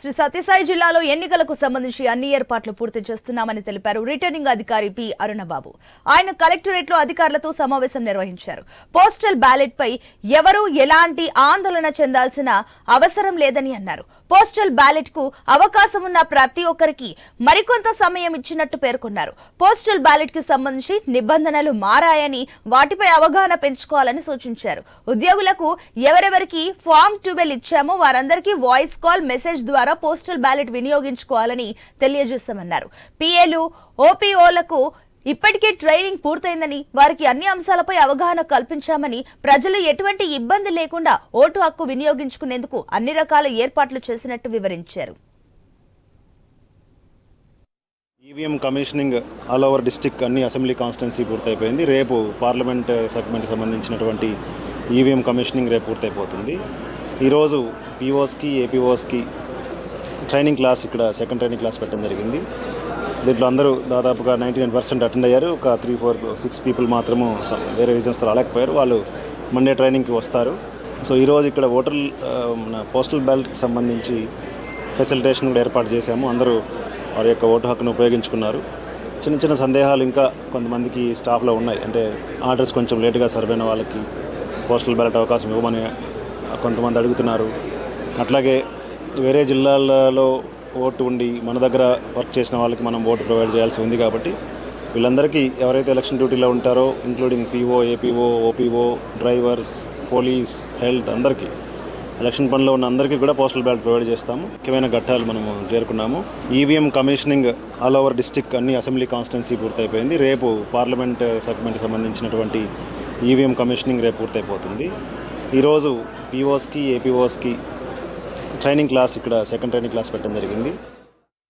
శ్రీ సత్యసాయి జిల్లాలో ఎన్నికలకు సంబంధించి అన్ని ఏర్పాట్లు పూర్తి చేస్తున్నామని తెలిపారు రిటర్నింగ్ అధికారి పి అరుణబాబు. ఆయన కలెక్టరేట్ లో అధికారులతో సమావేశం నిర్వహించారు. పోస్టల్ బ్యాలెట్ పై ఎవరూ ఎలాంటి ఆందోళన చెందాల్సిన అవసరం లేదని అన్నారు. పోస్టల్ బ్యాలెట్ కు అవకాశం ఉన్న ప్రతి ఒక్కరికి మరికొంత సమయం ఇచ్చినట్టు పేర్కొన్నారు. పోస్టల్ బ్యాలెట్ కి సంబంధించి నిబంధనలు మారాయని, వాటిపై అవగాహన పెంచుకోవాలని సూచించారు. ఉద్యోగులకు ఎవరెవరికి ఫామ్ 12 ఇచ్చామో వారందరికీ వాయిస్ కాల్, మెసేజ్ ద్వారా పోస్టల్ బ్యాలెట్ వినియోగించుకోవాలని తెలియజేస్తామన్నారు. పిఏలు, ఓపీఓలకు ఇప్పటికే ట్రైనింగ్ పూర్తయిందని, వారికి అన్ని అంశాలపై అవగాహన కల్పించామని, ప్రజలు ఎటువంటి ఇబ్బంది లేకుండా ఓటు హక్కు వినియోగించుకునేందుకు అన్ని రకాల ఏర్పాట్లు చేసినట్టు వివరించారు. EVM commissioning all over district అన్ని అసెంబ్లీ కాన్స్టిట్యున్సీ పూర్తయిపోయింది. రేపు పార్లమెంట్ సెగ్మెంట్ సంబంధించినటువంటి ఈవీఎం కమిషనింగ్ రేపు పూర్తయిపోతుంది. ఈరోజు పీఓస్కి, ఏపీఓస్కి ట్రైనింగ్ క్లాస్, ఇక్కడ సెకండ్ ట్రైనింగ్ క్లాస్ పెట్టడం జరిగింది. దీంట్లో అందరూ దాదాపుగా 99% అటెండ్ అయ్యారు. ఒక 3-4-6 పీపుల్ మాత్రము వేరే రీజన్స్తో రాలేకపోయారు. వాళ్ళు మండే ట్రైనింగ్కి వస్తారు. సో ఈరోజు ఇక్కడ పోస్టల్ బ్యాలెట్కి సంబంధించి ఫెసిలిటేషన్ కూడా ఏర్పాటు చేశాము. అందరూ వారి యొక్క ఓటు హక్కును ఉపయోగించుకున్నారు. చిన్న చిన్న సందేహాలు ఇంకా కొంతమందికి స్టాఫ్లో ఉన్నాయి. అంటే ఆర్డర్స్ కొంచెం లేటుగా సర్వ్ అయిన వాళ్ళకి పోస్టల్ బ్యాలెట్ అవకాశం ఇవ్వమని కొంతమంది అడుగుతున్నారు. అట్లాగే వేరే జిల్లాలలో ఓటు ఉండి మన దగ్గర వర్క్ చేసిన వాళ్ళకి మనం ఓటు ప్రొవైడ్ చేయాల్సి ఉంది. కాబట్టి వీళ్ళందరికీ ఎవరైతే ఎలక్షన్ డ్యూటీలో ఉంటారో, including PO, APO, Oppo, drivers, police, health, అందరికీ ఎలక్షన్ పనిలో ఉన్న అందరికీ కూడా పోస్టల్ బ్యాలెట్ ప్రొవైడ్ చేస్తాము. ముఖ్యమైన ఘట్టాలు మనము చేరుకున్నాము. EVM commissioning all over district అన్ని అసెంబ్లీ కాన్స్టిట్యున్సీ పూర్తయిపోయింది. రేపు పార్లమెంట్ సెగ్మెంట్ సంబంధించినటువంటి ఈవీఎం కమిషనింగ్ రేపు పూర్తయిపోతుంది. ఈరోజు పీఓస్కి, ఏపీఓస్కి ట్రైనింగ్ క్లాస్, ఇక్కడ సెకండ్ ట్రైనింగ్ క్లాస్ పెట్టడం జరిగింది.